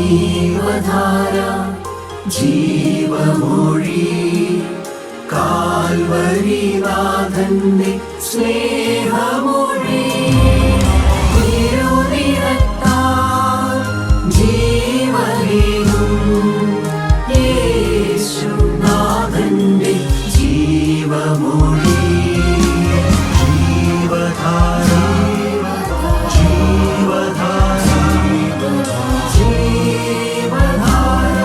ജീവധാര ജീവമൊഴി കാൽവരിനാഥന്റെ സ്നേഹമൊഴി തിരുനിറത്താൽ ജീവനേകും യേശുനാഥന്റെ ജീവമൊഴി ജീവധാര ജീവധാര ജീവധാര.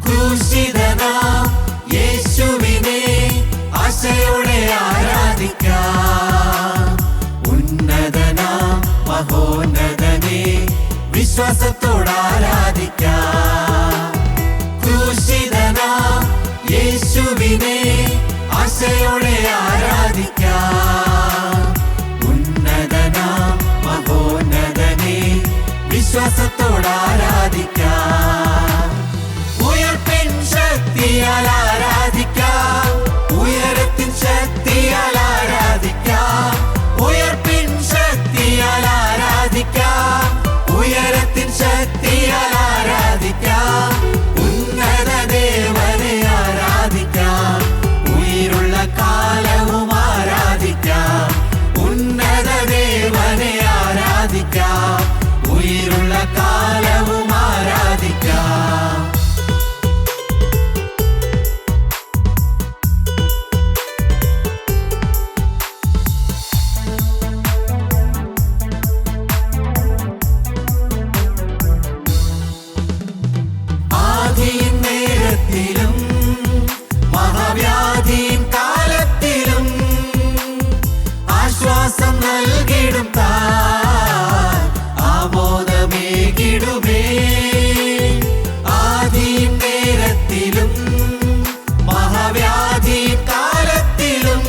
ക്രൂശിതനാം യേശുവിനെ ആശയോടെ ആരാധിക്കാം. ഉന്നതനാം മഹോന്നതനെ വിശ്വാസത്തോടെ ആരാധിക്കാം. ക്രൂശിതനാം യേശുവിനെ ആശയോടെ ആരാധിക്കാം. ഉന്നതനാം മഹോന്നതനെ വിശ്വാസത്തോടെ ആരാധിക്കാം. ഉയർപ്പിൻ ശക്തിയാൽ ആരാധിക്കാം. ഉയരത്തിൻ ശക്തിയാൽ ആരാധിക്കാം. ഉയർപ്പിൻ ശക്തിയാൽ ആരാധിക്കാം. ഉയരത്തിൻ ശക്തിയാൽ ആരാധിക്കാം. ഉന്നത ദേവനെ ആരാധിക്കാം. ഉயிருള്ള കാലവും ആരാധിക്കാം. ഉന്നത ദേവനെ ആരാധിക്കാം. ഉயிருള്ള കാലവും ആരാധിക്കാം. ആദിയിൻ നേരത്തിലും മഹാവ്യാധിയിൻ കാലത്തിലും ആശ്വാസം നൽകിടും താൻ ആമോദമേകിടുമേ. ആദിയിൻ നേരത്തിലും മഹാവ്യാധിയിൻ കാലത്തിലും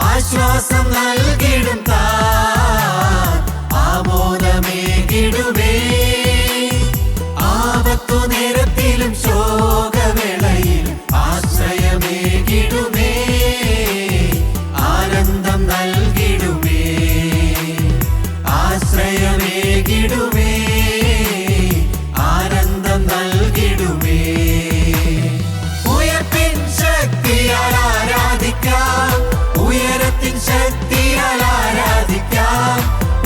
ആശ്വാസം നൽകിടും താൻ ആമോദമേകിടുമേ. ആപത്തു നേരത്തിലും ശോകവേളയിലും ആശ്രയമേകിടുമേ. ആനന്ദം നൽകിടുമേ. ആശ്രയമേകിടുമേ. ആനന്ദം നൽകിടുമേ. ഉയർപ്പിൻ ശക്തിയാൽ ആരാധിക്കാം. ഉയരത്തിൻ ശക്തിയാൽ ആരാധിക്കാം.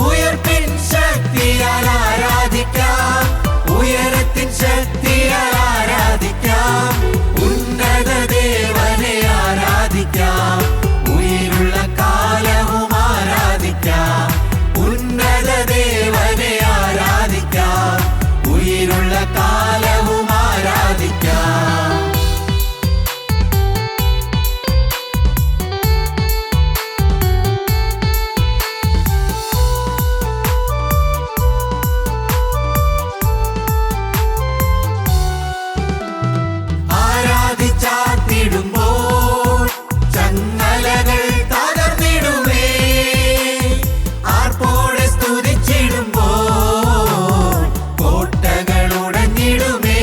ഉയർപ്പിൻ ശക്തിയാൽ ആരാധിക്കാം. ഉയരത്തിൻ ശക്തിയാൽ ആരാധിക്കാം. ഉന്നത ദേവനെ ആരാധിക്കാം. ഉயிருള്ള കാലവും ആരാധിക്കാം. ഉന്നത ദേവനെ ആരാധിക്കാം. ഉயிருള്ള കാലവും ആരാധിക്കാം. ആരാധിച്ചാർത്തിടുമ്പോൾ ചങ്ങലകൾ തകർന്നിടുമേ. ആർപ്പോടെ സ്തുതിച്ചിടുമ്പോൾ കോട്ടകൾ ഉടഞ്ഞിടുമേ.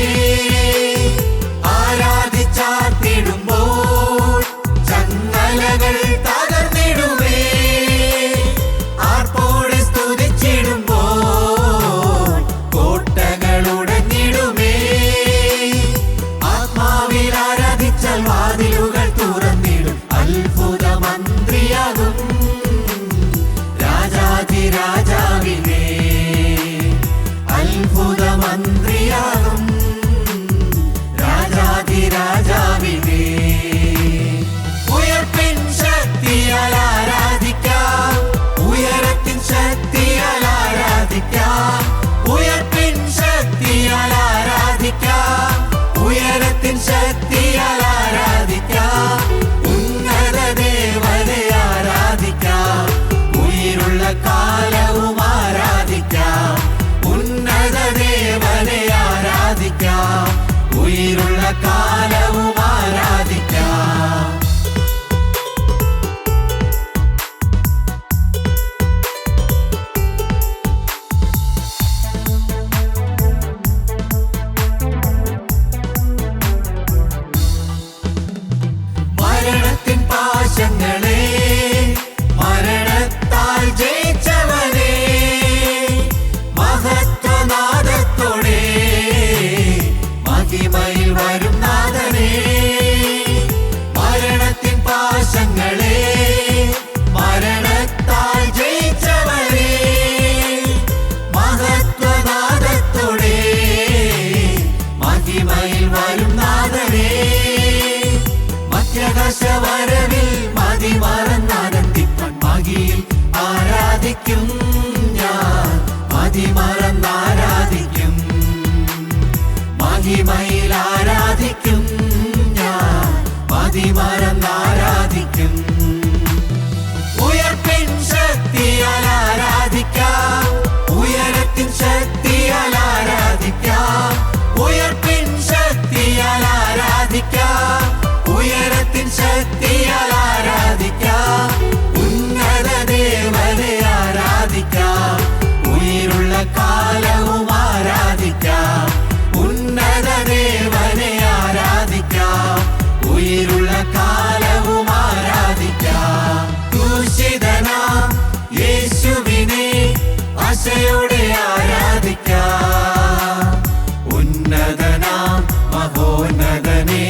ഉயிருള്ള കാലവും ആരാധിക്കാം. മരണത്തിൻ പാശങ്ങളെ മരണത്താൽ ജയിച്ചവനെ മഹത്വനാദത്തോടെ മഹിമയിൽ വരും നാഥനെ. മരണത്തിൻ പാശങ്ങളെ മരണത്താൽ ജയിച്ചവനെ മഹത്വനാദത്തോടെ മഹിമയിൽ വരും നാഥനെ. മധ്യാകാശവരവിൽ മതിമറന്നാനന്ദിപ്പാൻ മഹിയിൽ ആരാധിക്കും ഞാൻ, മതിമറന്നാരാധിക്കും, മഹിമയിൽ ആരാധിക്കും ഞാൻ, മതിമറന്നാരാധിക്കും. ഉയർപ്പിൻ ശക്തിയാൽ ആരാധിക്കാം, ഉയരത്തിൻ ശക്തിയാൽ ആരാധിക്കാം, ഉയർപ്പിൻ ശക്തിയാൽ ആരാധിക്കാം, ഉയരത്തിൻ ശക്തിയാൽ ആരാധിക്കാം, ഉന്നത ദേവനെ ആരാധിക്കാം, ഉயிருള്ള കാലവും ആരാധിക്കാം, ഉന്നത ദേവനെ ആരാധിക്കാം, ഉயிருള്ള കാലവും ആരാധിക്കാം. ക്രൂശിതനാം യേശുവിനെ ആശയോടെ ആരാധിക്കാം, ഉന്നതനാം മഹോന്നതനെ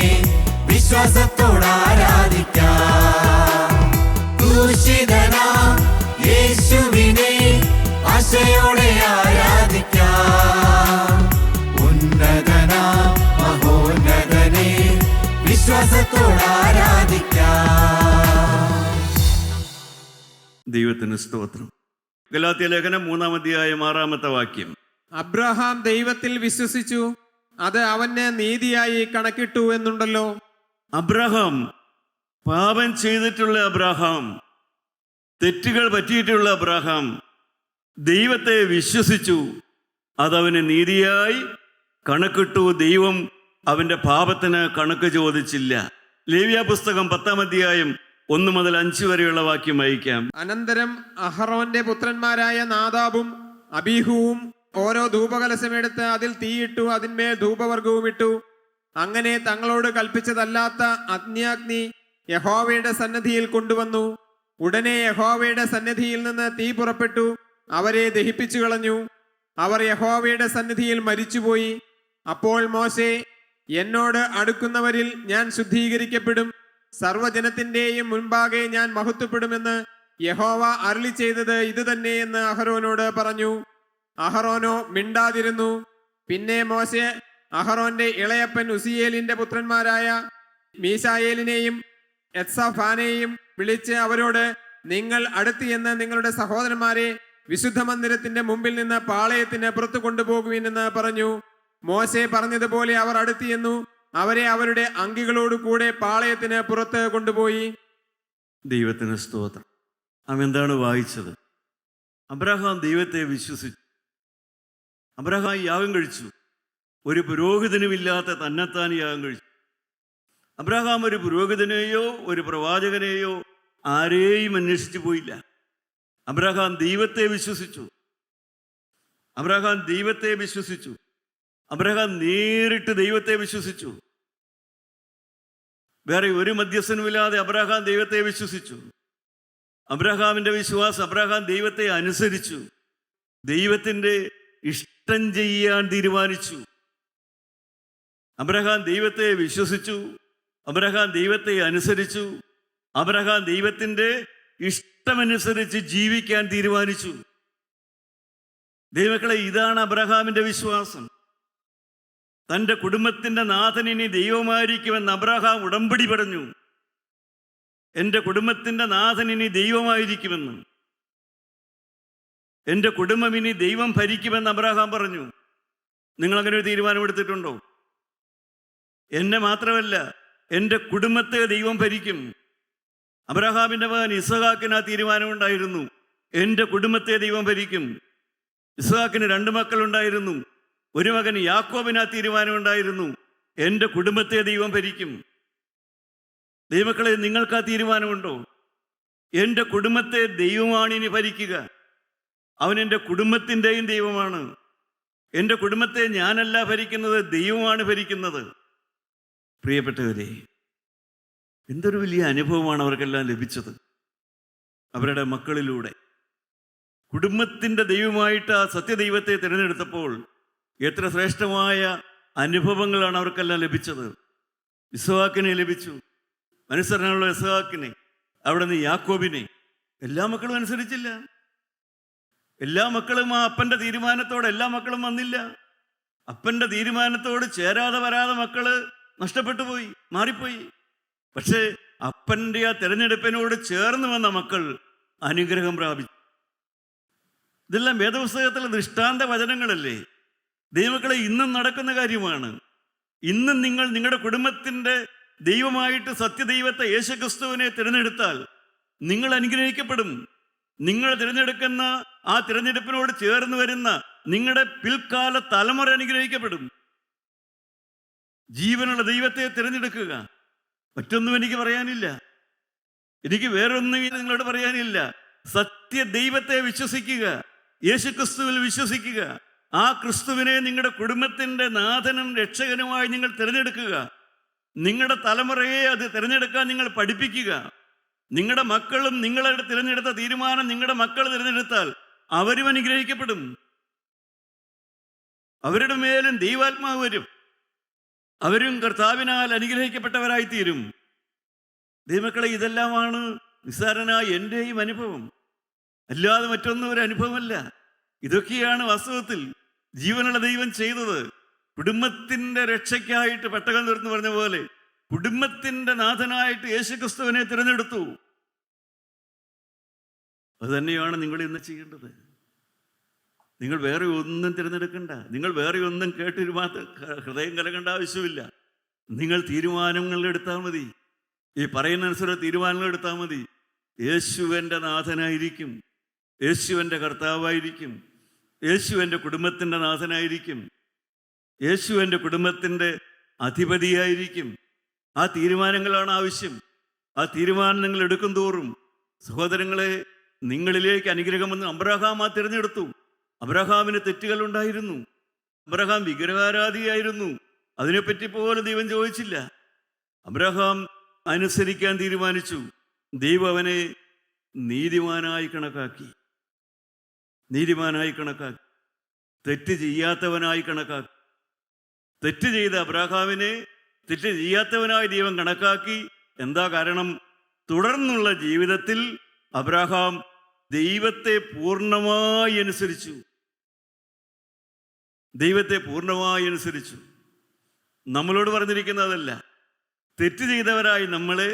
വിശ്വാസത്തോടെ ആരാധിക്കാം. ക്രൂശിതനാം യേശുവിനെ ആശയോടെ ആരാധിക്കാം, ഉന്നതനാം മഹോന്നതനെ വിശ്വാസത്തോടെ ആരാധിക്കാം. ദൈവത്തിന് സ്തോത്രം. ഗലാത്യ ലേഖനം 3:6 അബ്രഹാം ദൈവത്തിൽ വിശ്വസിച്ചു, അത് അവന് നീതിയായി കണക്കിട്ടു എന്നുണ്ടല്ലോ. അബ്രഹാം, പാപം ചെയ്തിട്ടുള്ള അബ്രഹാം, തെറ്റുകൾ പറ്റിയിട്ടുള്ള അബ്രഹാം ദൈവത്തെ വിശ്വസിച്ചു, അതവന് നീതിയായി കണക്കിട്ടു. ദൈവം അവന്റെ പാപത്തിന് കണക്ക് ചോദിച്ചില്ല. ലേവ്യ പുസ്തകം 10:1 വരെയുള്ള വാക്യം വായിക്കാം. അനന്തരം അഹറോന്റെ പുത്രന്മാരായ നാദാബും അബീഹുവും ഓരോ ധൂപകലശമെടുത്ത് അതിൽ തീയിട്ടു, അതിന്മേൽ ധൂപവർഗവും ഇട്ടു. അങ്ങനെ തങ്ങളോട് കൽപ്പിച്ചതല്ലാത്ത അഗ്നി യഹോവയുടെ സന്നിധിയിൽ കൊണ്ടുവന്നു. ഉടനെ യഹോവയുടെ സന്നിധിയിൽ നിന്ന് തീ പുറപ്പെട്ടു അവരെ ദഹിപ്പിച്ചു കളഞ്ഞു. അവർ യഹോവയുടെ സന്നിധിയിൽ മരിച്ചുപോയി. അപ്പോൾ മോശെ, എന്നോട് അടുക്കുന്നവരിൽ ഞാൻ ശുദ്ധീകരിക്കപ്പെടും, സർവ്വജനത്തിന്റെയും മുൻപാകെ ഞാൻ മഹത്വപ്പെടുമെന്ന് യഹോവ അരുളി ചെയ്തത് ഇത് തന്നെ എന്ന് അഹരോനോട് പറഞ്ഞു. അഹരോനോ മിണ്ടാതിരുന്നു. പിന്നെ മോശെ അഹറോന്റെ ഇളയപ്പൻ ഉസിയേലിന്റെ പുത്രന്മാരായ മീശായേലിനെയും എത്സഫാനെയും വിളിച്ച് അവരോട്, നിങ്ങൾ അടുത്ത് എന്ന് നിങ്ങളുടെ സഹോദരന്മാരെ വിശുദ്ധ മന്ദിരത്തിന്റെ മുമ്പിൽ നിന്ന് പാളയത്തിന് പുറത്തു കൊണ്ടുപോകുവിനെന്ന് പറഞ്ഞു. മോശെ പറഞ്ഞതുപോലെ അവർ അടുത്ത് ചെന്നു അവരെ അവരുടെ അങ്കികളോട് കൂടെ പാളയത്തിന് പുറത്ത് കൊണ്ടുപോയി. ദൈവത്തിന് സ്തോത്രം. അവൻ എന്താണ് വായിച്ചത്? അബ്രഹാം ദൈവത്തെ വിശ്വസിച്ചു. അബ്രഹാം യാഗം കഴിച്ചു. ഒരു പുരോഹിതനുമില്ലാത്ത തന്നെത്താൻ യാഗം കഴിച്ചു. അബ്രഹാം ഒരു പുരോഹിതനെയോ ഒരു പ്രവാചകനെയോ ആരെയും അന്വേഷിച്ചു പോയില്ല. അബ്രഹാം ദൈവത്തെ വിശ്വസിച്ചു. അബ്രഹാം ദൈവത്തെ വിശ്വസിച്ചു. അബ്രഹാം നേരിട്ട് ദൈവത്തെ വിശ്വസിച്ചു. വേറെ ഒരു മധ്യസ്ഥനുമില്ലാതെ അബ്രഹാം ദൈവത്തെ വിശ്വസിച്ചു. അബ്രഹാമിന്റെ വിശ്വാസം, അബ്രഹാം ദൈവത്തെ അനുസരിച്ചു. ദൈവത്തിൻ്റെ ഇഷ്ടം ചെയ്യാൻ തീരുമാനിച്ചു. അബ്രഹാം ദൈവത്തെ വിശ്വസിച്ചു. അബ്രഹാം ദൈവത്തെ അനുസരിച്ചു. അബ്രഹാം ദൈവത്തിൻ്റെ ഇഷ്ടമനുസരിച്ച് ജീവിക്കാൻ തീരുമാനിച്ചു. ദൈവമക്കളെ, ഇതാണ് അബ്രഹാമിന്റെ വിശ്വാസം. തൻ്റെ കുടുംബത്തിൻ്റെ നാഥൻ ഇനി ദൈവമായിരിക്കുമെന്ന് അബ്രഹാം ഉടമ്പടി പറഞ്ഞു. എൻ്റെ കുടുംബത്തിൻ്റെ നാഥൻ ഇനി ദൈവമായിരിക്കുമെന്ന്, എൻ്റെ കുടുംബം ഇനി ദൈവം ഭരിക്കുമെന്ന് അബ്രഹാം പറഞ്ഞു. നിങ്ങളങ്ങനെ ഒരു തീരുമാനമെടുത്തിട്ടുണ്ടോ? എന്നെ മാത്രമല്ല, എൻ്റെ കുടുംബത്തെ ദൈവം ഭരിക്കും. അബ്രഹാമിൻ്റെ മകൻ ഇസ്ഹാക്കിന് ആ തീരുമാനമുണ്ടായിരുന്നു. എൻ്റെ കുടുംബത്തെ ദൈവം ഭരിക്കും. ഇസ്ഹാക്കിന് 2 മക്കളുണ്ടായിരുന്നു. ഒരു മകൻ യാക്കോബിന് ആ തീരുമാനമുണ്ടായിരുന്നു. എൻ്റെ കുടുംബത്തെ ദൈവം ഭരിക്കും. ദൈവമക്കളെ, നിങ്ങൾക്ക് ആ തീരുമാനമുണ്ടോ? എൻ്റെ കുടുംബത്തെ ദൈവമാണ് ഇനി ഭരിക്കുക. അവൻ എൻ്റെ കുടുംബത്തിൻ്റെയും ദൈവമാണ്. എൻ്റെ കുടുംബത്തെ ഞാനല്ല ഭരിക്കുന്നത്, ദൈവമാണ് ഭരിക്കുന്നത്. പ്രിയപ്പെട്ടവരെ, എന്തൊരു വലിയ അനുഭവമാണ് അവർക്കെല്ലാം ലഭിച്ചത് അവരുടെ മക്കളിലൂടെ. കുടുംബത്തിൻ്റെ ദൈവമായിട്ട് ആ സത്യദൈവത്തെ തിരഞ്ഞെടുത്തപ്പോൾ എത്ര ശ്രേഷ്ഠമായ അനുഭവങ്ങളാണ് അവർക്കെല്ലാം ലഭിച്ചത്. ഇസ്ഹാക്കിനെ ലഭിച്ചു, അനുസരണമുള്ള ഇസ്ഹാക്കിനെ. അവിടെ നിന്ന് യാക്കോബിനെ. എല്ലാ മക്കളും അനുസരിച്ചില്ല. എല്ലാ മക്കളും ആ അപ്പൻ്റെ തീരുമാനത്തോടെ എല്ലാ മക്കളും വന്നില്ല. അപ്പൻ്റെ തീരുമാനത്തോട് ചേരാതെ വരാതെ മക്കള് നഷ്ടപ്പെട്ടു പോയി, മാറിപ്പോയി. പക്ഷേ അപ്പൻ്റെ ആ തെരഞ്ഞെടുപ്പിനോട് ചേർന്ന് വന്ന മക്കൾ അനുഗ്രഹം പ്രാപിച്ചു. ഇതെല്ലാം വേദപുസ്തകത്തിലെ ദൃഷ്ടാന്ത വചനങ്ങളല്ലേ? ദൈവമക്കളെ, ഇന്നും നടക്കുന്ന കാര്യമാണ്. ഇന്നും നിങ്ങൾ നിങ്ങളുടെ കുടുംബത്തിൻ്റെ ദൈവമായിട്ട് സത്യദൈവത്തെ യേശുക്രിസ്തുവിനെ തിരഞ്ഞെടുത്താൽ നിങ്ങൾ അനുഗ്രഹിക്കപ്പെടും. നിങ്ങൾ തിരഞ്ഞെടുക്കുന്ന ആ തിരഞ്ഞെടുപ്പിനോട് ചേർന്ന് വരുന്ന നിങ്ങളുടെ പിൽക്കാല തലമുറ അനുഗ്രഹിക്കപ്പെടും. ജീവനുള്ള ദൈവത്തെ തിരഞ്ഞെടുക്കുക. മറ്റൊന്നും എനിക്ക് പറയാനില്ല. എനിക്ക് വേറൊന്നും നിങ്ങളോട് പറയാനില്ല. സത്യദൈവത്തെ വിശ്വസിക്കുക, യേശുക്രിസ്തുവിൽ വിശ്വസിക്കുക. ആ ക്രിസ്തുവിനെ നിങ്ങളുടെ കുടുംബത്തിൻ്റെ നാഥനും രക്ഷകനുമായി നിങ്ങൾ തിരഞ്ഞെടുക്കുക. നിങ്ങളുടെ തലമുറയെ അത് തിരഞ്ഞെടുക്കാൻ നിങ്ങൾ പഠിപ്പിക്കുക. നിങ്ങളുടെ മക്കളും നിങ്ങളുടെ തിരഞ്ഞെടുത്ത തീരുമാനം നിങ്ങളുടെ മക്കൾ തിരഞ്ഞെടുത്താൽ അവരും അനുഗ്രഹിക്കപ്പെടും. അവരുടെ മേലും ദൈവാത്മാവ് വരും. അവരും കർത്താവിനാൽ അനുഗ്രഹിക്കപ്പെട്ടവരായി തീരും. ദൈവമക്കളെ, ഇതെല്ലാമാണ് നിസ്സാരനായ എൻ്റെയും അനുഭവം, അല്ലാതെ മറ്റൊന്നും ഒരു അനുഭവമല്ല. ഇതൊക്കെയാണ് വാസ്തവത്തിൽ ജീവനുള്ള ദൈവം ചെയ്തത്. കുടുംബത്തിൻ്റെ രക്ഷയ്ക്കായിട്ട് പെട്ടകം തീർന്നു പറഞ്ഞ പോലെ കുടുംബത്തിൻ്റെ നാഥനായിട്ട് യേശുക്രിസ്തുവിനെ തിരഞ്ഞെടുത്തു. അത് തന്നെയാണ് നിങ്ങൾ ഇന്ന് ചെയ്യേണ്ടത്. നിങ്ങൾ വേറെ ഒന്നും തിരഞ്ഞെടുക്കണ്ട. നിങ്ങൾ വേറെ ഒന്നും കേട്ടൊരു മാത്രം ഹൃദയം കലകേണ്ട ആവശ്യമില്ല. നിങ്ങൾ തീരുമാനങ്ങൾ എടുത്താൽ മതി. ഈ പറയുന്നതനുസരിച്ച് തീരുമാനങ്ങൾ എടുത്താൽ മതി. യേശു എൻ്റെ നാഥനായിരിക്കും, യേശു എൻ്റെ കർത്താവായിരിക്കും, യേശു എൻ്റെ കുടുംബത്തിൻ്റെ നാഥനായിരിക്കും, യേശു എൻ്റെ കുടുംബത്തിൻ്റെ അധിപതിയായിരിക്കും. ആ തീരുമാനങ്ങളാണ് ആവശ്യം. ആ തീരുമാനം നിങ്ങൾ എടുക്കും തോറും സഹോദരങ്ങളെ, നിങ്ങളിലേക്ക് അനുഗ്രഹമെന്ന് അബ്രഹാം ആ തിരഞ്ഞെടുത്തു. അബ്രഹാമിന് തെറ്റുകൾ ഉണ്ടായിരുന്നു. അബ്രഹാം വിഗ്രഹാരാധിയായിരുന്നു. അതിനെപ്പറ്റി പോലും ദൈവം ചോദിച്ചില്ല. അബ്രഹാം അനുസരിക്കാൻ തീരുമാനിച്ചു. ദൈവം അവനെ നീതിമാനായി കണക്കാക്കി. നീതിമാനായി കണക്കാക്കി, തെറ്റ് ചെയ്യാത്തവനായി കണക്കാക്കി. തെറ്റ് ചെയ്ത അബ്രഹാമിനെ തെറ്റ് ചെയ്യാത്തവനായി ദൈവം കണക്കാക്കി. എന്താ കാരണം? തുടർന്നുള്ള ജീവിതത്തിൽ അബ്രഹാം ദൈവത്തെ പൂർണ്ണമായി അനുസരിച്ചു. ദൈവത്തെ പൂർണ്ണമായി അനുസരിച്ചു. നമ്മളോട് പറഞ്ഞിരിക്കുന്നതല്ല. തെറ്റ് ചെയ്തവരായി നമ്മളെ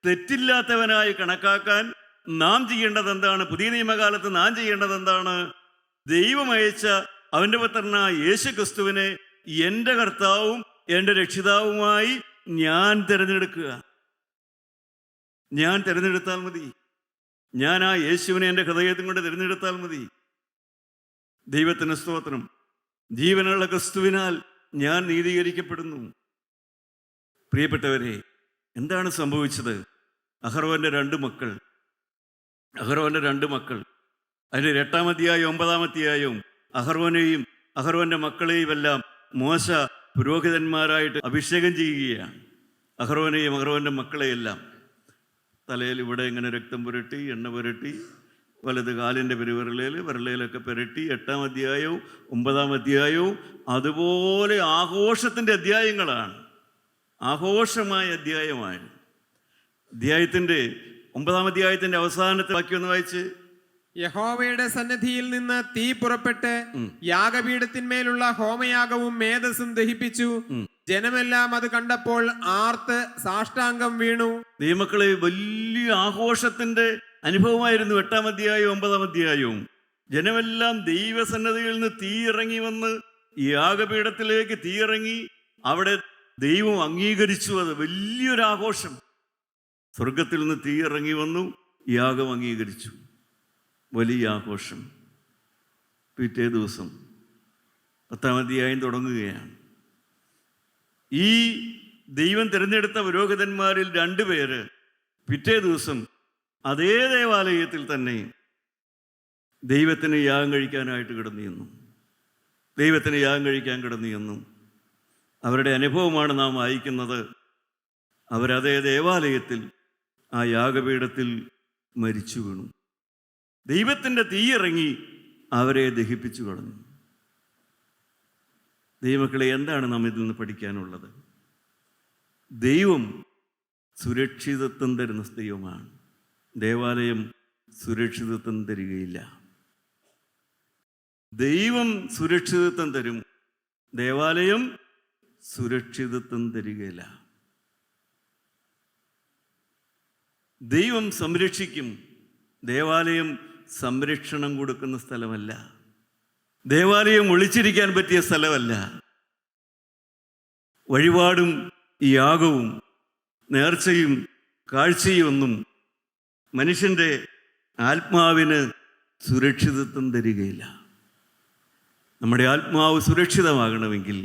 തെറ്റില്ലാത്തവനായി കണക്കാക്കാൻ നാം ചെയ്യേണ്ടത് എന്താണ്? പുതിയ നിയമകാലത്ത് നാം ചെയ്യേണ്ടത് എന്താണ്? ദൈവം അയച്ച അവൻ്റെ പുത്രനായ യേശു ക്രിസ്തുവിനെ എൻ്റെ കർത്താവും എൻ്റെ രക്ഷിതാവുമായി ഞാൻ തിരഞ്ഞെടുക്കുക. ഞാൻ തിരഞ്ഞെടുത്താൽ മതി. ഞാൻ ആ യേശുവിനെ എൻ്റെ ഹൃദയത്തിൽ കൊണ്ട് തിരഞ്ഞെടുത്താൽ മതി. ദൈവത്തിന് സ്തോത്രം. ജീവനുള്ള ക്രിസ്തുവിനാൽ ഞാൻ നീതീകരിക്കപ്പെടുന്നു. പ്രിയപ്പെട്ടവരെ, എന്താണ് സംഭവിച്ചത്? അഹറോന്റെ രണ്ട് മക്കൾ അതിൻ്റെ 8-ാം അധ്യായവും 9-ാം അധ്യായവും അഹറോനെയും അഹറോന്റെ മക്കളെയും എല്ലാം മോശ പുരോഹിതന്മാരായിട്ട് അഭിഷേകം ചെയ്യുകയാണ്. അഹറോനെയും അഹറോന്റെ മക്കളെയെല്ലാം തലയിൽ ഇവിടെ ഇങ്ങനെ രക്തം പുരട്ടി, എണ്ണ പുരട്ടി, വലത് കാലിൻ്റെ വിരലയിലൊക്കെ പുരട്ടി. 8-ാം അധ്യായവും 9-ാം അധ്യായവും അതുപോലെ ആഘോഷത്തിൻ്റെ അധ്യായങ്ങളാണ്. ആഘോഷമായ അധ്യായമാണ്. അധ്യായത്തിൻ്റെ 9-ാം അധ്യായത്തിൻ്റെ അവസാനത്തെ വാക്യം ഒന്ന് വായിച്ച്. യഹോവയുടെ സന്നിധിയിൽ നിന്ന് തീ പുറപ്പെട്ട് യാഗപീഠത്തിന്മേലുള്ള ഹോമയാഗവും മേധസ്സും ദഹിപ്പിച്ചു. ജനമെല്ലാം അത് കണ്ടപ്പോൾ ആർത്ത് സാഷ്ടാംഗം വീണു. ദൈവമക്കളെ, വലിയ ആഘോഷത്തിന്റെ അനുഭവമായിരുന്നു 8-ാം അധ്യായവും 9-ാം അധ്യായവും. ജനമെല്ലാം ദൈവസന്നദ്ധിയിൽ നിന്ന് തീ ഇറങ്ങി വന്ന് യാഗപീഠത്തിലേക്ക് തീ ഇറങ്ങി. അവിടെ ദൈവം അംഗീകരിച്ചു. അത് വലിയൊരാഘോഷം. സ്വർഗത്തിൽ നിന്ന് തീ ഇറങ്ങി വന്നു, യാഗം അംഗീകരിച്ചു. വലിയ ആഘോഷം. പിറ്റേ ദിവസം 10-ാം അധ്യായം തുടങ്ങുകയാണ്. ഈ ദൈവം തിരഞ്ഞെടുത്ത പുരോഹിതന്മാരിൽ 2 പേര് പിറ്റേ ദിവസം അതേ ദേവാലയത്തിൽ തന്നെ ദൈവത്തിന് യാഗം കഴിക്കാനായിട്ട് കിടന്നു എന്നും ദൈവത്തിന് യാഗം കഴിക്കാൻ കിടന്നു എന്നും അവരുടെ അനുഭവമാണ് നാം വായിക്കുന്നത്. അവരതേ ദേവാലയത്തിൽ ആ യാഗപീഠത്തിൽ മരിച്ചു വീണു. ദൈവത്തിൻ്റെ തീയിറങ്ങി അവരെ ദഹിപ്പിച്ചു കളഞ്ഞു. ദൈവമക്കളെ, എന്താണ് നാം ഇതിൽ നിന്ന് പഠിക്കാനുള്ളത്? ദൈവം സുരക്ഷിതത്വം തരുന്ന ദൈവമാണ്. ദേവാലയം സുരക്ഷിതത്വം തരികയില്ല. ദൈവം സുരക്ഷിതത്വം തരും, ദേവാലയം സുരക്ഷിതത്വം തരികയില്ല. ദൈവം സംരക്ഷിക്കും, ദേവാലയം സംരക്ഷണം കൊടുക്കുന്ന സ്ഥലമല്ല. ദേവാലയം ഒളിച്ചിരിക്കാൻ പറ്റിയ സ്ഥലമല്ല. വഴിപാടും യാഗവും നേർച്ചയും കാഴ്ചയും ഒന്നും മനുഷ്യൻ്റെ ആത്മാവിന് സുരക്ഷിതത്വം തരികയില്ല. നമ്മുടെ ആത്മാവ് സുരക്ഷിതമാകണമെങ്കിൽ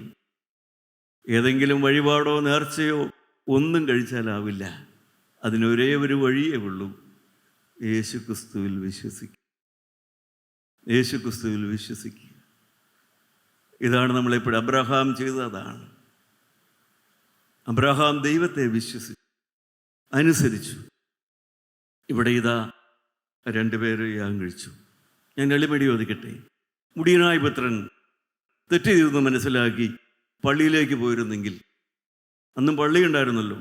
ഏതെങ്കിലും വഴിപാടോ നേർച്ചയോ ഒന്നും കഴിച്ചാലാവില്ല. അതിനൊരേ ഒരു വഴിയേ ഉള്ളൂ: യേശുക്രിസ്തുവിൽ വിശ്വസിക്കുക. യേശുക്രിസ്തുവിൽ വിശ്വസിക്കുക. ഇതാണ് നമ്മളെപ്പോഴും അബ്രഹാം ചെയ്തത്. അതാണ് അബ്രഹാം ദൈവത്തെ വിശ്വസിച്ചു, അനുസരിച്ചു. ഇവിടെ ഇതാ 2 പേര് യാഗം കഴിച്ചു. ഞാൻ എളിമടി ഒതുക്കട്ടെ. മുടിയനായ പുത്രൻ തെറ്റ് ചെയ്തെന്ന് മനസ്സിലാക്കി പള്ളിയിലേക്ക് പോയിരുന്നെങ്കിൽ, അന്നും പള്ളി ഉണ്ടായിരുന്നല്ലോ,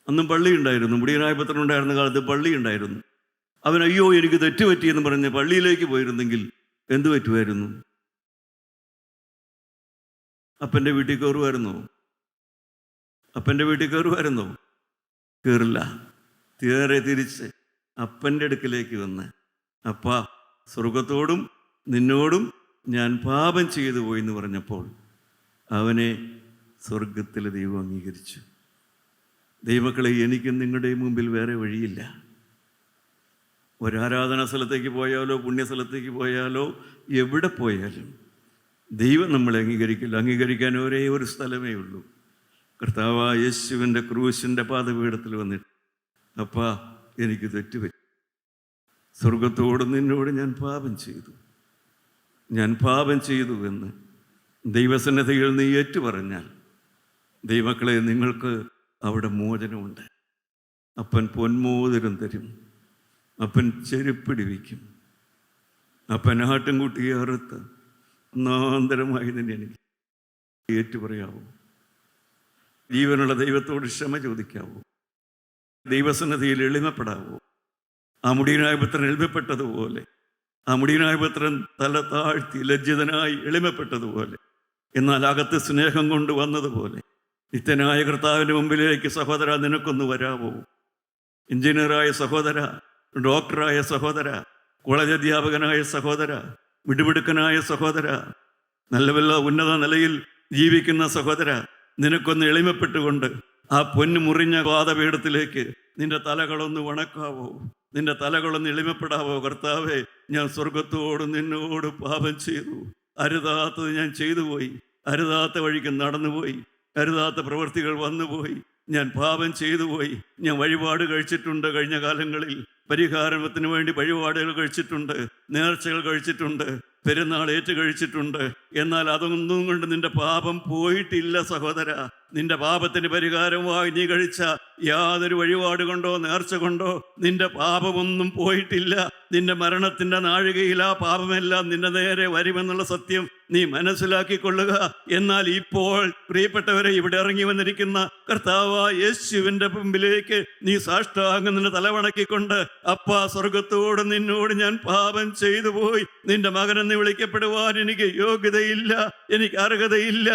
അന്നും പള്ളി ഉണ്ടായിരുന്നു. മുടിയനായ പുത്രൻ ഉണ്ടായിരുന്ന കാലത്ത് പള്ളി ഉണ്ടായിരുന്നു. അവൻ അയ്യോ എനിക്ക് തെറ്റ് പറ്റിയെന്ന് പറഞ്ഞ് പള്ളിയിലേക്ക് പോയിരുന്നെങ്കിൽ എന്തു പറ്റുമായിരുന്നു? അപ്പൻ്റെ വീട്ടിൽ കയറുമായിരുന്നോ? അപ്പൻ്റെ വീട്ടിൽ കയറുമായിരുന്നോ? കയറില്ല. തിരിച്ച് അപ്പൻ്റെ അടുക്കിലേക്ക് വന്ന്, അപ്പാ, സ്വർഗത്തോടും നിന്നോടും ഞാൻ പാപം ചെയ്തു പോയി എന്ന് പറഞ്ഞപ്പോൾ അവനെ സ്വർഗത്തിലെ ദൈവം അംഗീകരിച്ചു. ദൈവമക്കളെ, എനിക്കും നിങ്ങളുടെയും മുമ്പിൽ വേറെ വഴിയില്ല. ഒരാരാധനാ സ്ഥലത്തേക്ക് പോയാലോ പുണ്യസ്ഥലത്തേക്ക് പോയാലോ എവിടെ പോയാലും ദൈവം നമ്മളെ അംഗീകരിക്കില്ല. അംഗീകരിക്കാൻ ഒരേ ഒരു സ്ഥലമേ ഉള്ളൂ: കർത്താവായ യേശുവിൻ്റെ ക്രൂശിൻ്റെ പാദപീഠത്തിൽ വന്നിട്ട്, അപ്പാ, എനിക്ക് തെറ്റുപറ്റി, സ്വർഗത്തോട് നിന്നോട് ഞാൻ പാപം ചെയ്തു എന്ന് ദൈവസന്നിധിയിൽ നീ ഏറ്റുപറഞ്ഞാൽ, ദൈവമക്കളെ, നിങ്ങൾക്ക് അവിടെ മോചനമുണ്ട്. അപ്പൻ പൊന്മോതിരം തരും, അപ്പൻ ചെരുപ്പിടിവിക്കും, അപ്പൻ ആട്ടിൻകുട്ടിയെ അറുത്ത് ഒന്നാന്തരമായി തന്നെ എനിക്ക് ഏറ്റുപറയാവൂ. ജീവനുള്ള ദൈവത്തോട് ക്ഷമ ചോദിക്കാവൂ. ദൈവസന്നിധിയിൽ എളിമപ്പെടാവൂ. ആ മുടിയനായ പുത്രൻ എളിമപ്പെട്ടതുപോലെ, ആ മുടിയനായ പുത്രൻ തല താഴ്ത്തി ലജ്ജിതനായി എളിമപ്പെട്ടതുപോലെ, എന്നാൽ അകത്ത് സ്നേഹം കൊണ്ട് വന്നതുപോലെ നിത്യനായ കർത്താവിൻ്റെ മുമ്പിലേക്ക് സഹോദര നിനക്കൊന്ന് വരാവോ? എഞ്ചിനീയറായ സഹോദര, ഡോക്ടറായ സഹോദര, കോളേജ് അധ്യാപകനായ സഹോദര, മിടുമിടുക്കനായ സഹോദര, നല്ല ഉന്നത നിലയിൽ ജീവിക്കുന്ന സഹോദര, നിനക്കൊന്ന് എളിമപ്പെട്ടുകൊണ്ട് ആ പൊന്നു മുറിഞ്ഞ പാദപീഠത്തിലേക്ക് നിന്റെ തലകളൊന്ന് വണക്കാവോ? നിന്റെ തലകളൊന്ന് എളിമപ്പെടാവോ? കർത്താവേ, ഞാൻ സ്വർഗത്തോട് നിന്നോട് പാപം ചെയ്തു, അരുതാത്തത് ഞാൻ ചെയ്തു പോയി, അരുതാത്ത വഴിക്ക് നടന്നുപോയി, അരുതാത്ത പ്രവൃത്തികൾ വന്നുപോയി, ഞാൻ പാപം ചെയ്തു പോയി. ഞാൻ വഴിപാട് കഴിച്ചിട്ടുണ്ട്, കഴിഞ്ഞ കാലങ്ങളിൽ പരിഹാരത്തിന് വേണ്ടി വഴിപാടുകൾ കഴിച്ചിട്ടുണ്ട്, നേർച്ചകൾ കഴിച്ചിട്ടുണ്ട്, പെരുന്നാൾ ഏറ്റു കഴിച്ചിട്ടുണ്ട്. എന്നാൽ അതൊന്നും കൊണ്ട് നിന്റെ പാപം പോയിട്ടില്ല സഹോദര. നിന്റെ പാപത്തിന് പരിഹാരമായി നീ കഴിച്ച യാതൊരു വഴിപാട് കൊണ്ടോ നേർച്ച കൊണ്ടോ നിന്റെ പാപമൊന്നും പോയിട്ടില്ല. നിന്റെ മരണത്തിൻ്റെ നാഴികയിൽ ആ പാപമെല്ലാം നിന്റെ നേരെ വരുമെന്നുള്ള സത്യം നീ മനസ്സിലാക്കിക്കൊള്ളുക. എന്നാൽ ഇപ്പോൾ പ്രിയപ്പെട്ടവരെ, ഇവിടെ ഇറങ്ങി വന്നിരിക്കുന്ന കർത്താവായ യേശുവിൻ്റെ മുമ്പിലേക്ക് നീ സാഷ്ടാംഗം നിന്റെ തലവണക്കിക്കൊണ്ട്, അപ്പാ, സ്വർഗത്തോട് നിന്നോട് ഞാൻ പാപം ചെയ്തു പോയി, നിന്റെ മകനെന്ന് വിളിക്കപ്പെടുവാൻ എനിക്ക് യോഗ്യതയില്ല, എനിക്ക് അർഹതയില്ല,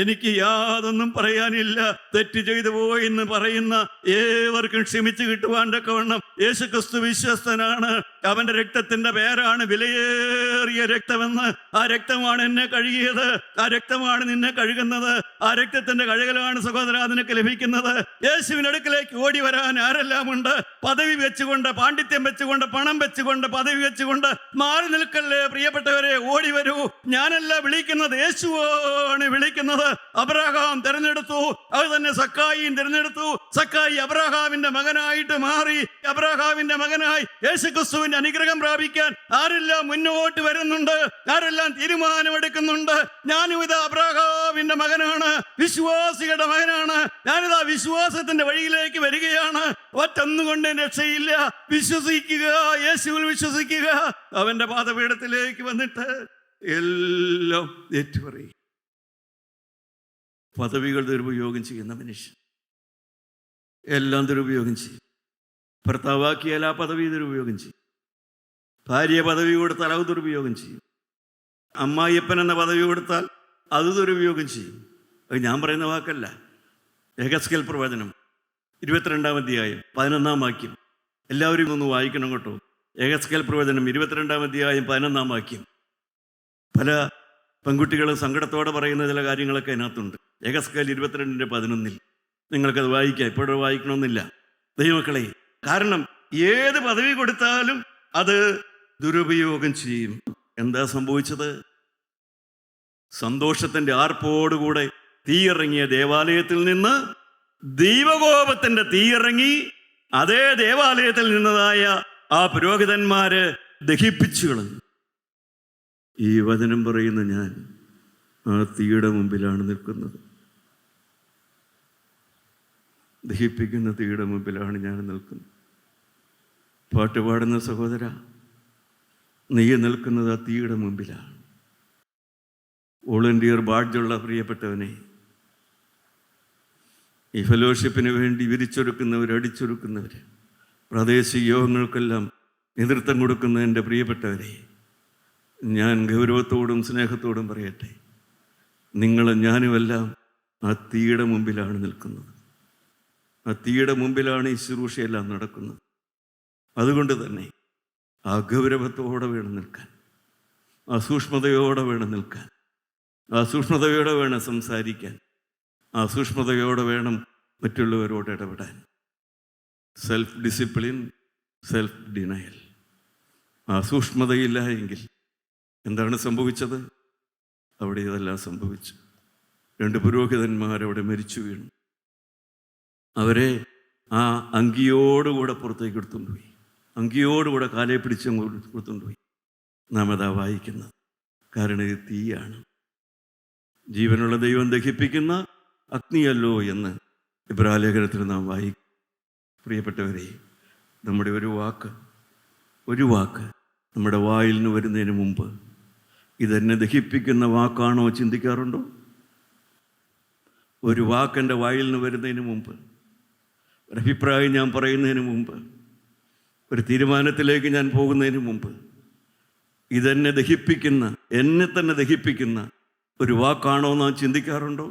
എനിക്ക് യാതൊന്നും പറയാനില്ല, തെറ്റ് ചെയ്തു പോയി എന്ന് പറയുന്ന ഏവർക്കും ക്ഷമിച്ചു കിട്ടുവാൻ തക്കവണ്ണം യേശുക്രിസ്തു വിശ്വസ്തനാണ്. അവന്റെ രക്തത്തിന്റെ പേരാണ് വിലയേറിയ രക്തമെന്ന്. ആ രക്തമാണ് എന്നെ നിന്നെ കഴുകിയത്. ആ രക്തമാണ് നിന്നെ കഴുകുന്നത്. ആ രക്തത്തിന്റെ കഴുകലാണ് സഹോദര നിനക്ക് ലഭിക്കുന്നത്. യേശുവിന്റെ അടുക്കലേക്ക് ഓടി വരാൻ ആരെല്ലാം ഉണ്ട്? പദവി വെച്ചുകൊണ്ട്, പാണ്ഡിത്യം വെച്ചുകൊണ്ട്, പണം വെച്ചുകൊണ്ട്, പദവി വെച്ചുകൊണ്ട് മാറി നിൽക്കല്ലേ പ്രിയപ്പെട്ടവരെ, ഓടി വരൂ. ഞാനല്ല വിളിക്കുന്നത്, യേശുവാണ് വിളിക്കുന്നത്. അബ്രഹാം തിരഞ്ഞെടുത്തു, അത് തന്നെ സക്കായിയും തിരഞ്ഞെടുത്തു. സക്കായി അബ്രഹാമിന്റെ മകനായിട്ട് മാറി. അബ്രഹാമിന്റെ മകനായി യേശുക്രിസ്തുവിന്റെ അനുഗ്രഹം പ്രാപിക്കാൻ ആരെല്ലാം മുന്നോട്ട് വരുന്നുണ്ട്? ആരെല്ലാം തീരുമാനമെടുക്കുന്നുണ്ട്? ഞാനും ഇതാ അബ്രഹാമിന്റെ മകനാണ്, വിശ്വാസികളുടെ മകനാണ്. ഞാനിതാ വിശ്വാസത്തിന്റെ വഴിയിലേക്ക് വരികയാണ്. ഒറ്റൊന്നുകൊണ്ട് രക്ഷയില്ല. വിശ്വസിക്കുക, യേശുവിൽ വിശ്വസിക്കുക. അവന്റെ പാദപീഠത്തിലേക്ക് വന്നിട്ട് എല്ലാം ഏറ്റുപറയും. പദവികൾ ദുരുപയോഗം ചെയ്യുന്ന മനുഷ്യൻ എല്ലാം ദുരുപയോഗം ചെയ്യും. ഭർത്താവാക്കിയാൽ ആ പദവി ദുരുപയോഗം ചെയ്യും. ഭാര്യ പദവി കൊടുത്താൽ അത് ദുരുപയോഗം ചെയ്യും. അമ്മായിയപ്പൻ എന്ന പദവി കൊടുത്താൽ അത് ദുരുപയോഗം ചെയ്യും. അത് ഞാൻ പറയുന്ന വാക്കല്ല. യെഹെസ്കേൽ പ്രവചനം 22-ാം അധ്യായം 11-ാം വാക്യം. എല്ലാവരും ഒന്ന് വായിക്കണം കേട്ടോ. യെഹെസ്കേൽ പ്രവചനം 22-ാം അധ്യായം 11-ാം വാക്യം. പല പെൺകുട്ടികളും സങ്കടത്തോടെ പറയുന്ന ചില കാര്യങ്ങളൊക്കെ അതിനകത്തുണ്ട്. യെഹെസ്കേൽ 22:11 നിങ്ങൾക്കത് വായിക്കാം. ഇപ്പോഴും വായിക്കണമെന്നില്ല ദൈവമക്കളെ. കാരണം ഏത് പദവി കൊടുത്താലും അത് ദുരുപയോഗം ചെയ്യും. എന്താ സംഭവിച്ചത്? സന്തോഷത്തിന്റെ ആർപ്പോടുകൂടെ തീയിറങ്ങിയ ദേവാലയത്തിൽ നിന്ന് ദൈവകോപത്തിന്റെ തീയിറങ്ങി അതേ ദേവാലയത്തിൽ നിന്നതായ ആ പുരോഹിതന്മാര് ദഹിപ്പിച്ചു കളഞ്ഞു. ഈ വചനം പറയുന്ന ഞാൻ ആ തീയുടെ മുമ്പിലാണ് നിൽക്കുന്നത്. ദഹിപ്പിക്കുന്ന തീയുടെ മുമ്പിലാണ് ഞാൻ നിൽക്കുന്നത്. പാട്ടുപാടുന്ന സഹോദര, നീ നിൽക്കുന്നത് ആ തീയുടെ മുമ്പിലാണ്. വോളണ്ടിയർ ബാഡ്ജുള്ള പ്രിയപ്പെട്ടവനെ, ഈ ഫെലോഷിപ്പിന് വേണ്ടി വിരിച്ചൊരുക്കുന്നവർ, അടിച്ചൊരുക്കുന്നവർ, പ്രാദേശിക യോഗങ്ങൾക്കെല്ലാം നേതൃത്വം കൊടുക്കുന്ന എൻ്റെ പ്രിയപ്പെട്ടവരെ, ഞാൻ ഗൗരവത്തോടും സ്നേഹത്തോടും പറയട്ടെ, നിങ്ങളും ഞാനുമെല്ലാം ആ തീയുടെ മുമ്പിലാണ് നിൽക്കുന്നത്. ആ തീയുടെ മുമ്പിലാണ് ഈ ശുശ്രൂഷയെല്ലാം നടക്കുന്നത്. അതുകൊണ്ട് തന്നെ ആ ഗൗരവത്തോടെ വേണം നിൽക്കാൻ, ആ സൂക്ഷ്മതയോടെ വേണം നിൽക്കാൻ, ആ സൂക്ഷ്മതയോടെ വേണം സംസാരിക്കാൻ, ആ സൂക്ഷ്മതയോടെ വേണം മറ്റുള്ളവരോട് ഇടപെടാൻ. Self discipline, self denial. ആ സൂക്ഷ്മതയില്ല എങ്കിൽ എന്താണ് സംഭവിച്ചത്? അവിടെ ഇതെല്ലാം സംഭവിച്ചു. 2 പുരോഹിതന്മാരവിടെ മരിച്ചു വീണു. അവരെ ആ അങ്കിയോടുകൂടെ പുറത്തേക്ക് എടുത്തുകൊണ്ടുപോയി. അങ്കിയോടുകൂടെ കാലെ പിടിച്ച് കൊടുത്തുകൊണ്ടുപോയി. നാം അതാ വായിക്കുന്നത്. കാരണം ഇത് തീയാണ്. ജീവനുള്ള ദൈവം ദഹിപ്പിക്കുന്ന അഗ്നിയല്ലോ എന്ന് ഇബ്രാലേഖനത്തിൽ നാം വായിക്കും. പ്രിയപ്പെട്ടവരെ, നമ്മുടെ ഒരു വാക്ക് നമ്മുടെ വായിൽ നിന്ന് വരുന്നതിന് മുമ്പ് ഇതെന്നെ ദഹിപ്പിക്കുന്ന വാക്കാണോ ചിന്തിക്കാറുണ്ടോ? ഒരു വാക്കെൻ്റെ വായിൽ നിന്ന് വരുന്നതിന് മുമ്പ്, ഒരഭിപ്രായം ഞാൻ പറയുന്നതിന് മുമ്പ്, ഒരു തീരുമാനത്തിലേക്ക് ഞാൻ പോകുന്നതിന് മുമ്പ് ഇതെന്നെ ദഹിപ്പിക്കുന്ന, എന്നെ തന്നെ ദഹിപ്പിക്കുന്ന ഒരു വാക്കാണോ നാം ചിന്തിക്കാറുണ്ടോ?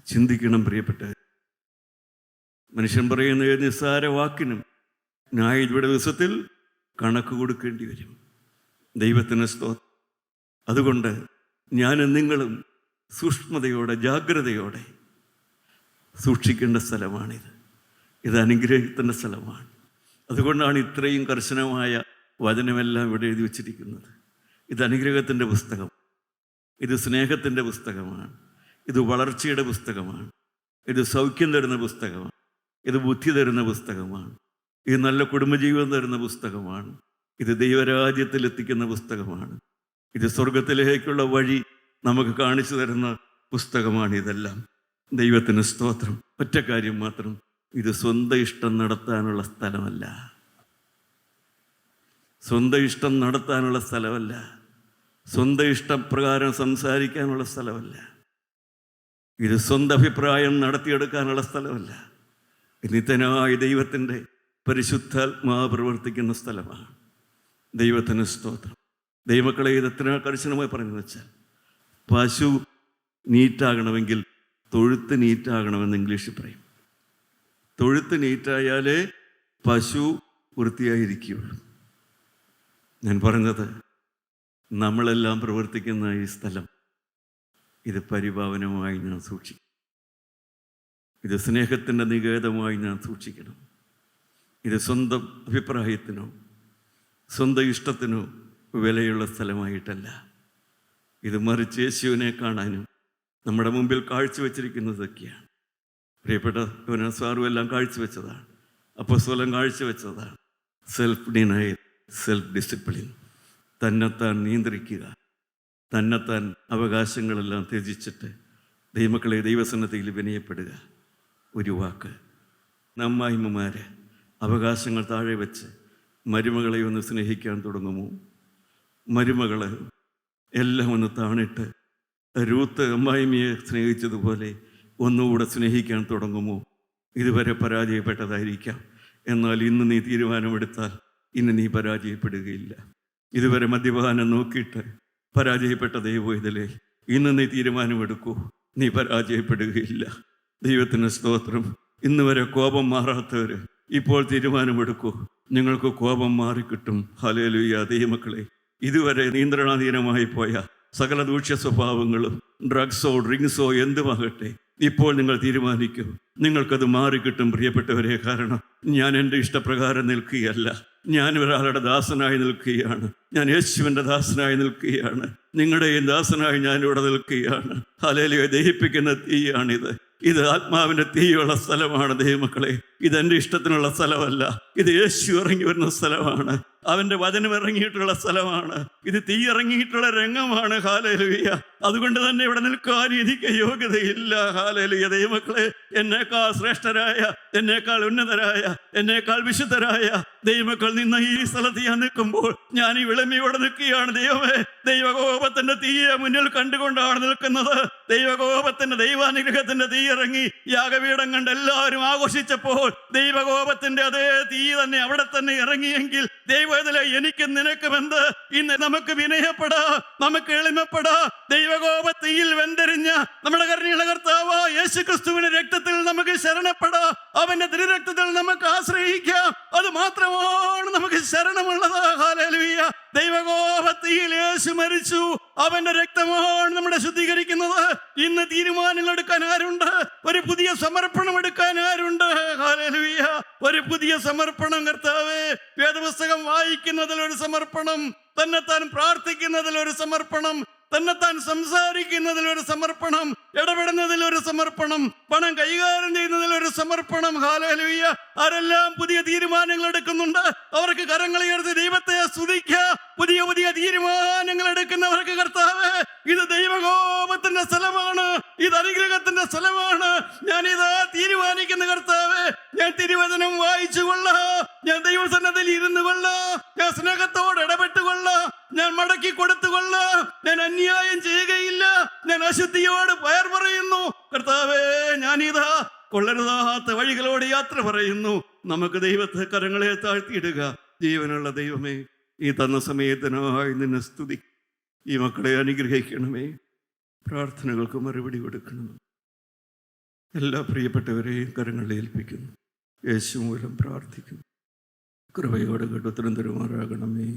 ചിന്തിക്കണം പ്രിയപ്പെട്ടവർ. മനുഷ്യൻ പറയുന്ന ഏത് നിസ്സാര വാക്കിനും ന്യായവിധിയുടെ ദിവസത്തിൽ കണക്ക് കൊടുക്കേണ്ടി വരും. ദൈവത്തിന് സ്തോത്രം. അതുകൊണ്ട് ഞാനും നിങ്ങളും സൂക്ഷ്മതയോടെ, ജാഗ്രതയോടെ സൂക്ഷിക്കേണ്ട സ്ഥലമാണിത്. ഇത് അനുഗ്രഹത്തിൻ്റെ സ്ഥലമാണ്. അതുകൊണ്ടാണ് ഇത്രയും കർശനമായ വചനമെല്ലാം ഇവിടെ എഴുതി വച്ചിരിക്കുന്നത്. ഇത് അനുഗ്രഹത്തിൻ്റെ പുസ്തകം, ഇത് സ്നേഹത്തിൻ്റെ പുസ്തകമാണ്, ഇത് വളർച്ചയുടെ പുസ്തകമാണ്, ഇത് സൗഖ്യം തരുന്ന പുസ്തകമാണ്, ഇത് ബുദ്ധി തരുന്ന പുസ്തകമാണ്, ഇത് നല്ല കുടുംബജീവിതം തരുന്ന പുസ്തകമാണ്, ഇത് ദൈവരാജ്യത്തിൽ എത്തിക്കുന്ന പുസ്തകമാണ്, ഇത് സ്വർഗത്തിലേക്കുള്ള വഴി നമുക്ക് കാണിച്ചു തരുന്ന പുസ്തകമാണ്. ഇതെല്ലാം ദൈവത്തിന് സ്തോത്രം. ഒറ്റ കാര്യം മാത്രം, ഇത് സ്വന്തം ഇഷ്ടം നടത്താനുള്ള സ്ഥലമല്ല. സ്വന്തം ഇഷ്ടം നടത്താനുള്ള സ്ഥലമല്ല. സ്വന്തം ഇഷ്ടപ്രകാരം സംസാരിക്കാനുള്ള സ്ഥലമല്ല. ഇത് സ്വന്തം അഭിപ്രായം നടത്തിയെടുക്കാനുള്ള സ്ഥലമല്ല. നിത്യനായ ദൈവത്തിൻ്റെ പരിശുദ്ധാത്മാവ് പ്രവർത്തിക്കുന്ന സ്ഥലമാണ്. ദൈവത്തിന് സ്തോത്രം. ദൈവമക്കളെ, ഇത് എത്ര കർശനമായി പറഞ്ഞു വെച്ചാൽ, പശു നീറ്റാകണമെങ്കിൽ തൊഴുത്ത് നീറ്റാകണമെന്ന് ഇംഗ്ലീഷിൽ പറയും. തൊഴുത്ത് നീറ്റായാലേ പശു വൃത്തിയായിരിക്കുകയുള്ളൂ. ഞാൻ പറഞ്ഞത്, നമ്മളെല്ലാം പ്രവർത്തിക്കുന്ന ഈ സ്ഥലം ഇത് പരിപാവനമായി ഞാൻ സൂക്ഷിക്കും. ഇത് സ്നേഹത്തിൻ്റെ നികേതമായി ഞാൻ സൂക്ഷിക്കണം. ഇത് സ്വന്തം അഭിപ്രായത്തിനോ സ്വന്തം ഇഷ്ടത്തിനോ വിലയുള്ള സ്ഥലമായിട്ടല്ല. ഇത് മറിച്ച് യേശുവിനെ കാണാനും നമ്മുടെ മുമ്പിൽ കാഴ്ചവെച്ചിരിക്കുന്നതൊക്കെയാണ്. പ്രിയപ്പെട്ട യോനാസാറും എല്ലാം കാഴ്ചവെച്ചതാണ്. അപ്പോസ്തലൻ കാഴ്ചവെച്ചതാണ്. സെൽഫ് ഡിനയൽ, സെൽഫ് ഡിസിപ്ലിൻ, തന്നെത്താൻ നിയന്ത്രിക്കുക, തന്നെത്താൻ അവകാശങ്ങളെല്ലാം ത്യജിച്ചിട്ട് ദൈവമക്കളെ ദൈവസന്നദ്ധിയിൽ വിനയപ്പെടുക. ഒരു വാക്ക്, അമ്മായിമ്മമാരെ അവകാശങ്ങൾ താഴെ വെച്ച് മരുമകളെ ഒന്ന് സ്നേഹിക്കാൻ തുടങ്ങുമോ? മരുമകൾ എല്ലാം ഒന്ന് താണിട്ട് രൂത്ത് അമ്മായിമ്മയെ സ്നേഹിച്ചതുപോലെ ഒന്നുകൂടെ സ്നേഹിക്കാൻ തുടങ്ങുമോ? ഇതുവരെ പരാജയപ്പെട്ടതായിരിക്കാം, എന്നാൽ ഇന്ന് നീ തീരുമാനമെടുത്താൽ ഇന്ന് നീ പരാജയപ്പെടുകയില്ല. ഇതുവരെ മദ്യപാനം നോക്കിയിട്ട് പരാജയപ്പെട്ട ദൈവവേദലേ, ഇന്ന് നീ തീരുമാനമെടുക്കൂ, നീ പരാജയപ്പെടുകയില്ല. ദൈവത്തിന് സ്തോത്രം. ഇന്ന് വരെ കോപം മാറാത്തവർ ഇപ്പോൾ തീരുമാനമെടുക്കൂ, നിങ്ങൾക്ക് കോപം മാറിക്കിട്ടും. ഹല്ലേലൂയ. ദൈവമക്കളെ, ഇതുവരെ നിയന്ത്രണാധീനമായി പോയ സകല ദൂഷ്യ സ്വഭാവങ്ങളും ഡ്രഗ്സോ ഡ്രിങ്ക്സോ എന്തുമാകട്ടെ, ഇപ്പോൾ നിങ്ങൾ തീരുമാനിക്കൂ, നിങ്ങൾക്കത് മാറിക്കിട്ടും പ്രിയപ്പെട്ടവരെ. കാരണം ഞാൻ എൻ്റെ ഇഷ്ടപ്രകാരം നിൽക്കുകയല്ല, ഞാൻ ഒരാളുടെ ദാസനായി നിൽക്കുകയാണ്. ഞാൻ യേശുവിൻ്റെ ദാസനായി നിൽക്കുകയാണ്. നിങ്ങളുടെയും ദാസനായി ഞാനിവിടെ നിൽക്കുകയാണ്. ഹല്ലേലൂയ. ദഹിപ്പിക്കുന്ന തീയാണിത്. ഇത് ആത്മാവിൻ്റെ തീയുള്ള സ്ഥലമാണ് ദൈവമക്കളെ. ഇതെൻ്റെ ഇഷ്ടത്തിനുള്ള സ്ഥലമല്ല, ഇത് യേശു ഇറങ്ങി വരുന്ന സ്ഥലമാണ്. അവൻ്റെ വചനം ഇറങ്ങിയിട്ടുള്ള സ്ഥലമാണ്. ഇത് തീ ഇറങ്ങിയിട്ടുള്ള രംഗമാണ്. ഹല്ലേലൂയ. അതുകൊണ്ട് തന്നെ ഇവിടെ നിൽക്കാൻ എനിക്ക് യോഗ്യതയില്ല. ഹല്ലേലൂയ. ദൈവമക്കളെ, എന്നേക്കാൾ ശ്രേഷ്ഠരായ, എന്നേക്കാൾ ഉന്നതരായ, എന്നേക്കാൾ വിശുദ്ധരായ ദൈവമക്കൾ നിന്ന ഈ സ്ഥലത്ത് ഞാൻ നിൽക്കുമ്പോൾ ഞാൻ ഈ വിളമ്പിയോടെ നിൽക്കുകയാണ്. ദൈവമേ, ദൈവകോപത്തിന്റെ തീയെ മുന്നിൽ കണ്ടുകൊണ്ടാണ് നിൽക്കുന്നത്. ദൈവകോപത്തിന്റെ ദൈവാനുഗ്രഹത്തിന്റെ തീ ഇറങ്ങി യാഗപീഠം കണ്ട് എല്ലാവരും ആഘോഷിച്ചപ്പോൾ ദൈവകോപത്തിന്റെ അതേ തീ തന്നെ അവിടെ തന്നെ ഇറങ്ങിയെങ്കിൽ ദൈവത്തിലെ എനിക്കും നിനക്കുമെന്ത്? ഇന്ന് നമുക്ക് വിനയപ്പെടാ, നമുക്ക് എളിമപ്പെടാ. ദൈവകോപത്തിൽ വെന്തരിഞ്ഞ നമ്മുടെ കരുണയുള്ള കർത്താവ് യേശു ക്രിസ്തുവിന്റെ രക്തത്തിൽ നമുക്ക് ശരണപ്പെടാ. അവന്റെ തിരുരക്തത്തിൽ നമുക്ക് ആശ്രയിക്കാം. അത് മാത്രമാണ് നമുക്ക് ശരണമുള്ളത്. ഹല്ലേലൂയ. ദൈവകോപത്തിൽ യേശു മരിച്ചു. അവന്റെ രക്തമാണ് നമ്മളെ ശുദ്ധീകരിക്കുന്നത്. ഇന്ന് തീരുമാനങ്ങൾ എടുക്കാൻ ആരുണ്ട്? ഒരു പുതിയ സമർപ്പണം എടുക്കാൻ ആരുണ്ട്? ഹല്ലേലൂയ. ഒരു പുതിയ സമർപ്പണം. കർത്താവേ, വേദപുസ്തകം വായിക്കുന്നതിൽ ഒരു സമർപ്പണം, തന്നെത്താൻ പ്രാർത്ഥിക്കുന്നതിൽ ഒരു സമർപ്പണം, തന്നെത്താൻ സംസാരിക്കുന്നതിൽ ഒരു സമർപ്പണം, ഇടപെടുന്നതിൽ ഒരു സമർപ്പണം, പണം കൈകാര്യം ചെയ്യുന്നതിൽ ഒരു സമർപ്പണം. ഹല്ലേലൂയ. ആരെല്ലാം പുതിയ തീരുമാനങ്ങൾ എടുക്കുന്നുണ്ട് അവർക്ക് കരങ്ങളുയർത്തി ദൈവത്തെ സ്തുതിക്കുക. പുതിയ പുതിയ തീരുമാനങ്ങൾ എടുക്കുന്നവർക്ക് കർത്താവേ, ഇത് ദൈവകോപത്തിന്റെ സ്ഥലമാണ്, ഇത് അനുഗ്രഹത്തിന്റെ സ്ഥലമാണ്. ഞാനിതാ തീരുമാനിക്കുന്ന കർത്താവേ, ഞാൻ തിരുവചനം വായിച്ചു കൊള്ളാം, ഞാൻ ദൈവസന്നദ്ധിയിൽ ഇരുന്നു കൊള്ളാം, ഞാൻ സ്നേഹത്തോട് ഇടപെട്ടുകൊള്ളാം, ഞാൻ മടക്കി കൊടുത്തുകൊള്ളാം, ഞാൻ അന്യായം ചെയ്യുകയില്ല, ഞാൻ അശുദ്ധിയോട് പയർ പറയുന്നു. കർത്താവേ, ഞാനിതാ കൊള്ളരുതാത്ത വഴികളോട് യാത്ര പറയുന്നു. നമുക്ക് ദൈവത്തെ കരങ്ങളെ താഴ്ത്തിയിടുക. ജീവനുള്ള ദൈവമേ, ഈ തന്ന സമയത്തിനായി നിന്നെ സ്തുതി. ഈ മക്കളെ അനുഗ്രഹിക്കണമേ, പ്രാർത്ഥനകൾക്ക് മറുപടി കൊടുക്കണം. എല്ലാ പ്രിയപ്പെട്ടവരെയും കരങ്ങളിൽ ഏൽപ്പിക്കുന്നു. യേശു മൂലം പ്രാർത്ഥിക്കുന്നു. കൃപയോടെ കേട്ട് ഉത്തരം തരുമാറാകണമേ.